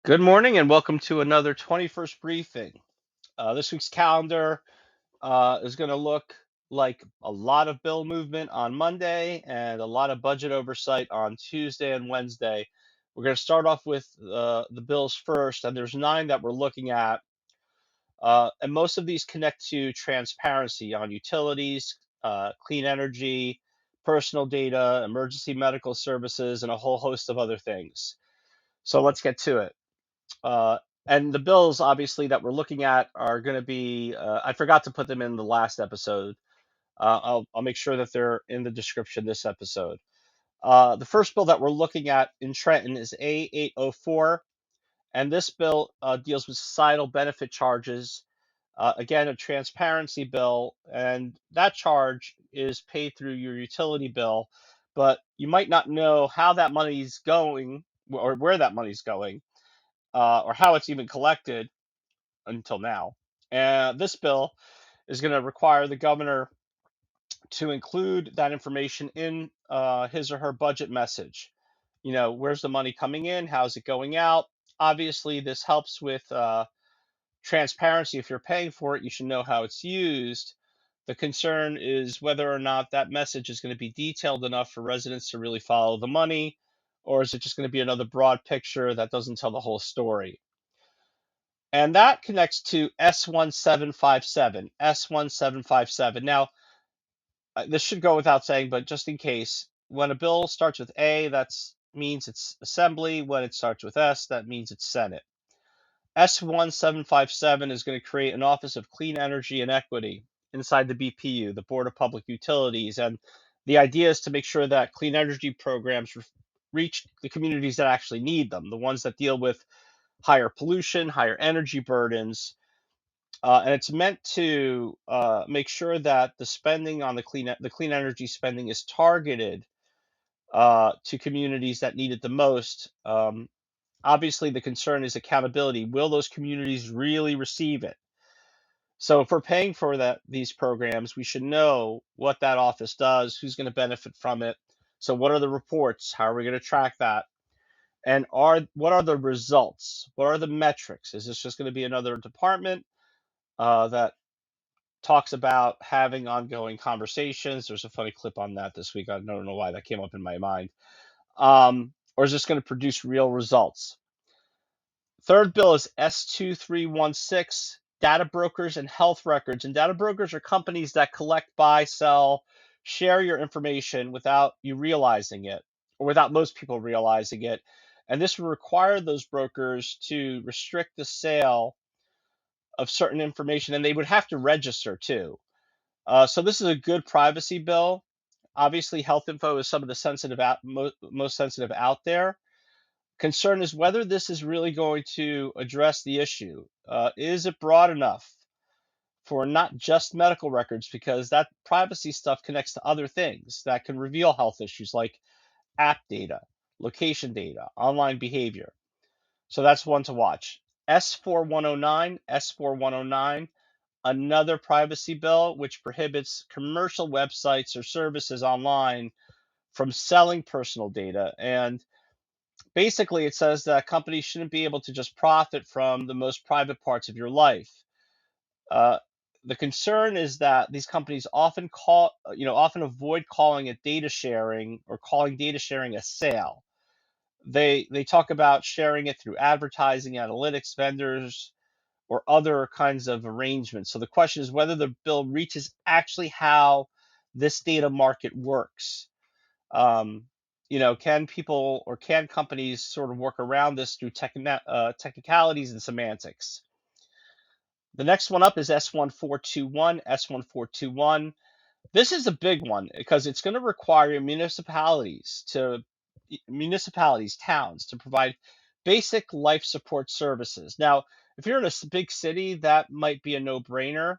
Good morning and welcome to another 21st briefing. This week's calendar is going to look like a lot of bill movement on Monday and a lot of budget oversight on Tuesday and Wednesday. We're going to start off with the bills first, and there's 9 that we're looking at. And most of these connect to transparency on utilities, clean energy, personal data, emergency medical services, and a whole host of other things. So let's get to it. Uh, and the bills, obviously, that we're looking at are going to be. I forgot to put them in the last episode. I'll make sure that they're in the description this episode. The first bill that we're looking at in Trenton is A804, and this bill deals with societal benefit charges. Again, a transparency bill, and that charge is paid through your utility bill, but you might not know how that money's going or where that money's going, or how it's even collected until now. And this bill is going to require the governor to include that information in his or her budget message. Where's the money coming in? How's it going out? Obviously, this helps with transparency. If you're paying for it, you should know how it's used. The concern is whether or not that message is going to be detailed enough for residents to really follow the money, or is it just going to be another broad picture that doesn't tell the whole story? And that connects to S1757. S1757. Now, this should go without saying, but just in case, when a bill starts with A, that means it's Assembly. When it starts with S, that means it's Senate. S1757 is going to create an Office of Clean Energy and Equity inside the BPU, the Board of Public Utilities. And the idea is to make sure that clean energy programs reach the communities that actually need them, the ones that deal with higher pollution, higher energy burdens, and it's meant to make sure that the spending on the clean energy spending is targeted to communities that need it the most. Obviously, the concern is accountability. Will those communities really receive it? So, if we're paying for these programs, we should know what that office does, who's going to benefit from it. So, what are the reports? How are we going to track that? And what are the results? What are the metrics? Is this just going to be another department that talks about having ongoing conversations? There's a funny clip on that this week. I don't know why that came up in my mind. Or is this going to produce real results? Third bill is S2316, data brokers and health records. And data brokers are companies that collect, buy, sell, share your information without you realizing it, or without most people realizing it. And this will require those brokers to restrict the sale of certain information, and they would have to register too. So this is a good privacy bill. Obviously, health info is some of the most sensitive out there. Concern is whether this is really going to address the issue. Is it broad enough for not just medical records? Because that privacy stuff connects to other things that can reveal health issues like app data, location data, online behavior. So that's one to watch. S4109, another privacy bill which prohibits commercial websites or services online from selling personal data. And basically, it says that companies shouldn't be able to just profit from the most private parts of your life. Uh, the concern is that these companies often avoid calling it data sharing or calling data sharing a sale. They talk about sharing it through advertising, analytics, vendors, or other kinds of arrangements. So the question is whether the bill reaches actually how this data market works. Um, can people or can companies sort of work around this through technicalities and semantics? The next one up is S1421. S1421. This is a big one because it's going to require municipalities, towns, to provide basic life support services. Now, if you're in a big city, that might be a no-brainer.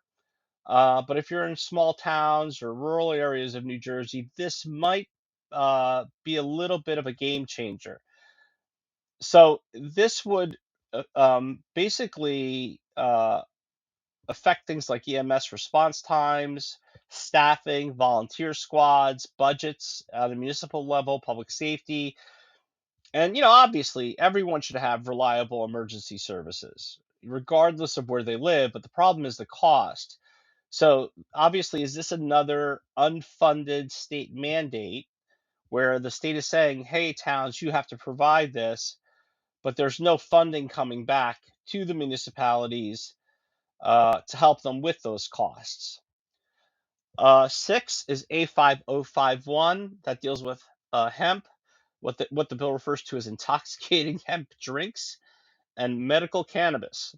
But if you're in small towns or rural areas of New Jersey, this might be a little bit of a game changer. So this would basically affect things like EMS response times, staffing, volunteer squads, budgets at a municipal level, public safety. And obviously, everyone should have reliable emergency services, regardless of where they live. But the problem is the cost. So obviously, is this another unfunded state mandate where the state is saying, "Hey, towns, you have to provide this," but there's no funding coming back to the municipalities to help them with those costs. Six is A5051 that deals with hemp, what the bill refers to as intoxicating hemp drinks and medical cannabis.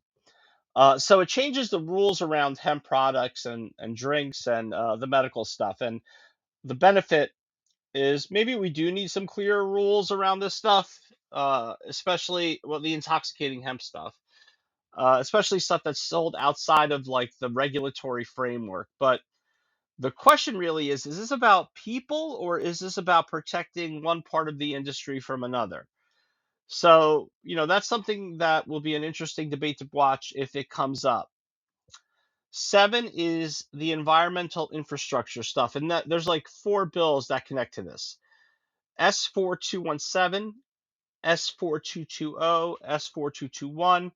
So it changes the rules around hemp products and drinks and the medical stuff. And the benefit is maybe we do need some clear rules around this stuff, especially the intoxicating hemp stuff, especially stuff that's sold outside of like the regulatory framework. But the question really is this about people or is this about protecting one part of the industry from another? So, that's something that will be an interesting debate to watch if it comes up. Seven is the environmental infrastructure stuff. And that there's like four bills that connect to this. S4217, S4220, S4221,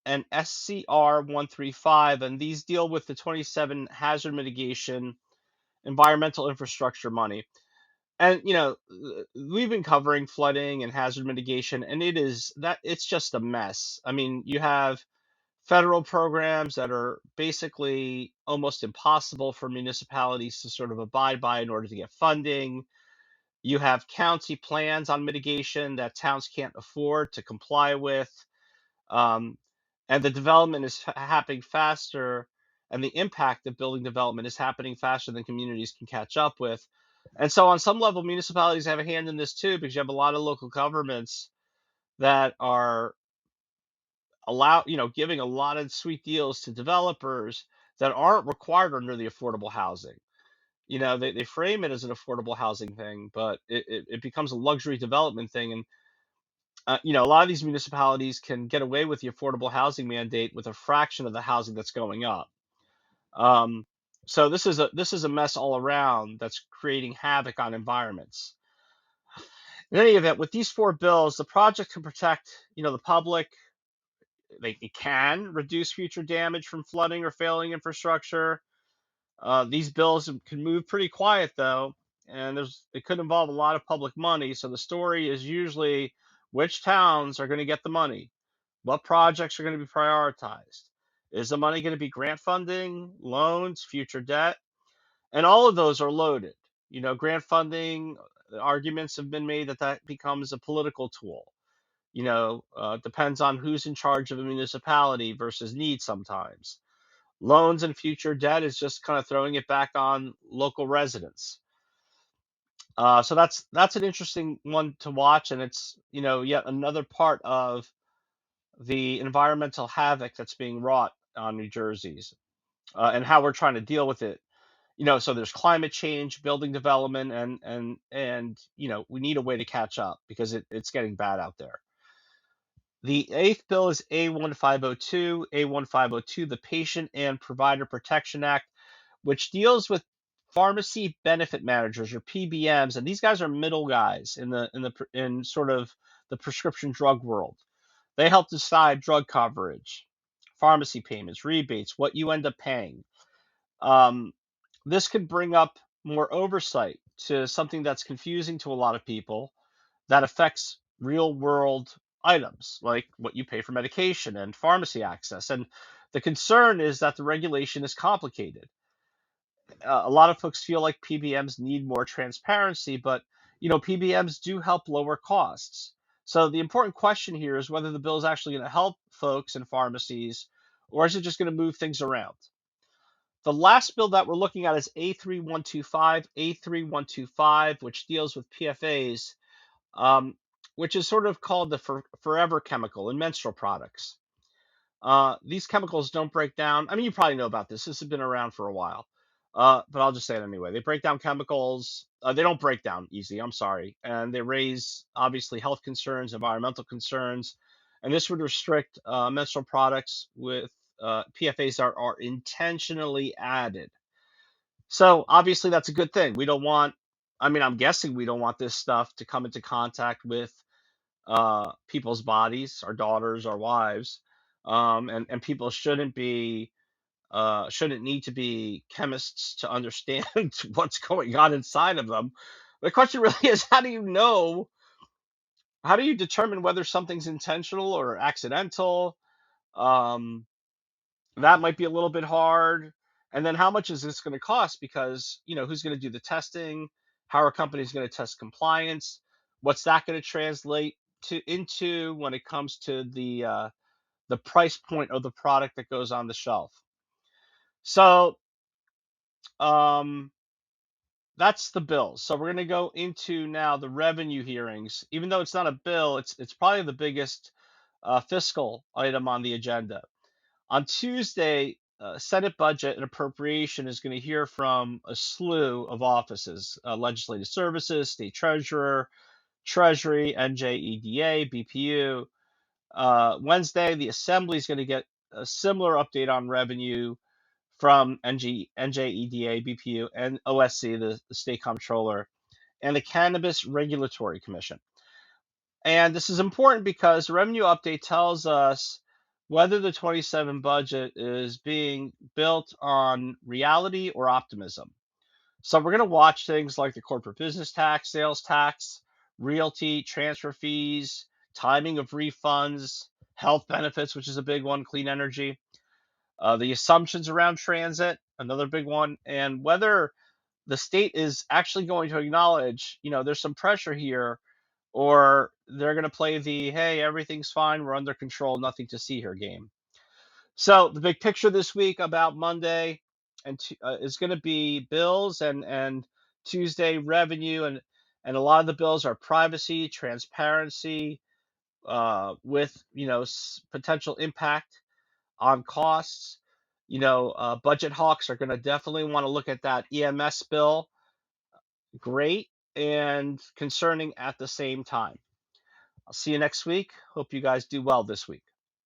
and SCR135. And these deal with the 27 hazard mitigation environmental infrastructure money. And we've been covering flooding and hazard mitigation, and it's just a mess. I mean, you have federal programs that are basically almost impossible for municipalities to sort of abide by in order to get funding. You have county plans on mitigation that towns can't afford to comply with. Um, and the development is happening faster, and the impact of building development is happening faster than communities can catch up with. And so, on some level, municipalities have a hand in this too, because you have a lot of local governments that are giving a lot of sweet deals to developers that aren't required under the affordable housing. They frame it as an affordable housing thing, but it becomes a luxury development thing. And a lot of these municipalities can get away with the affordable housing mandate with a fraction of the housing that's going up. Um, so this is a mess all around that's creating havoc on environments. In any event, with these four bills, the project can protect the public. It can reduce future damage from flooding or failing infrastructure. These bills can move pretty quiet though, and it could involve a lot of public money. So the story is usually which towns are going to get the money. What projects are going to be prioritized? Is the money going to be grant funding, loans, future debt? And all of those are loaded. Grant funding arguments have been made that becomes a political tool. Depends on who's in charge of a municipality versus need sometimes. Loans and future debt is just kind of throwing it back on local residents. So that's an interesting one to watch, and it's yet another part of the environmental havoc that's being wrought on New Jersey's, and how we're trying to deal with it. So there's climate change, building development, and we need a way to catch up because it's getting bad out there. The eighth bill is A1502, A1502, the Patient and Provider Protection Act, which deals with pharmacy benefit managers or PBMs, and these guys are middle guys in sort of the prescription drug world. They help decide drug coverage, pharmacy payments, rebates, what you end up paying. Um, this could bring up more oversight to something that's confusing to a lot of people that affects real world items like what you pay for medication and pharmacy access. And the concern is that the regulation is complicated. A lot of folks feel like PBMs need more transparency, but PBMs do help lower costs. So the important question here is whether the bill is actually going to help folks in pharmacies, or is it just going to move things around? The last bill that we're looking at is A3125, which deals with PFAs, which is sort of called the forever chemical in menstrual products. These chemicals don't break down. I mean, you probably know about this. This has been around for a while, but I'll just say it anyway. They break down chemicals. They don't break down easy. I'm sorry, and they raise obviously health concerns, environmental concerns, and this would restrict menstrual products with PFAs that are intentionally added. So obviously that's a good thing. We don't want. I mean, I'm guessing we don't want this stuff to come into contact with people's bodies, our daughters, our wives, and people shouldn't need to be chemists to understand what's going on inside of them. The question really is, how do you determine whether something's intentional or accidental? Um, that might be a little bit hard. And then how much is this going to cost? Because, who's going to do the testing? How are companies going to test compliance? What's that going to translate into when it comes to the price point of the product that goes on the shelf? So, um, that's the bill. So we're going to go into now the revenue hearings. Even though it's not a bill, it's probably the biggest fiscal item on the agenda. On Tuesday, Senate Budget and Appropriation is going to hear from a slew of offices: Legislative Services, State Treasurer, Treasury, NJEDA, BPU. Wednesday, the Assembly is going to get a similar update on revenue from NJEDA, BPU, and OSC, the State Comptroller, and the Cannabis Regulatory Commission. And this is important because the revenue update tells us whether the 27 budget is being built on reality or optimism. So we're going to watch things like the corporate business tax, sales tax, realty, transfer fees, timing of refunds, health benefits, which is a big one, clean energy, the assumptions around transit, another big one, and whether the state is actually going to acknowledge, there's some pressure here, or they're going to play the hey, everything's fine, we're under control, nothing to see here game. So the big picture this week about Monday is going to be bills, and Tuesday revenue, and a lot of the bills are privacy, transparency, with potential impact on costs. Budget hawks are going to definitely want to look at that EMS bill. Great and concerning at the same time. I'll see you next week. Hope you guys do well this week.